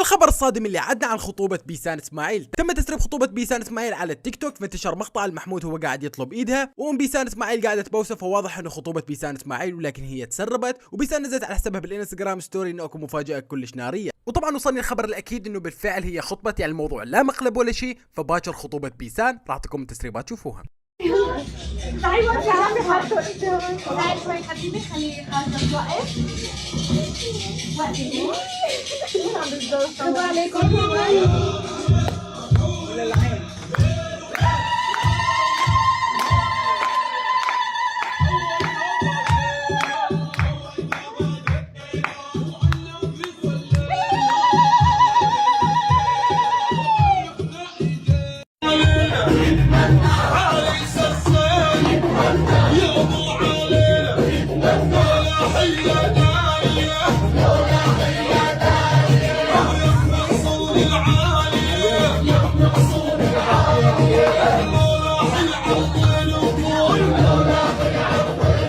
الخبر الصادم اللي عدنا عن خطوبة بيسان اسماعيل. تم تسريب خطوبة بيسان اسماعيل على التيك توك، فانتشر مقطع المحمود هو قاعد يطلب ايدها، وام بيسان اسماعيل قاعدة تبوسه، فواضح انه خطوبة بيسان اسماعيل، ولكن هي تسربت. وبيسان نزلت على حسابها بالانستغرام ستوري انه اكو مفاجأة كلش نارية. وطبعا وصلني الخبر الاكيد انه بالفعل هي خطبت، يعني الموضوع لا مقلب ولا شيء، فباكر خطوبة بيسان. راح اعطيكم التسريبات شوفوها. ايوه يا عمي حاطه انت تعال شوي حبيبي خلي حاطه وقف وقف. عم بتدور عليكم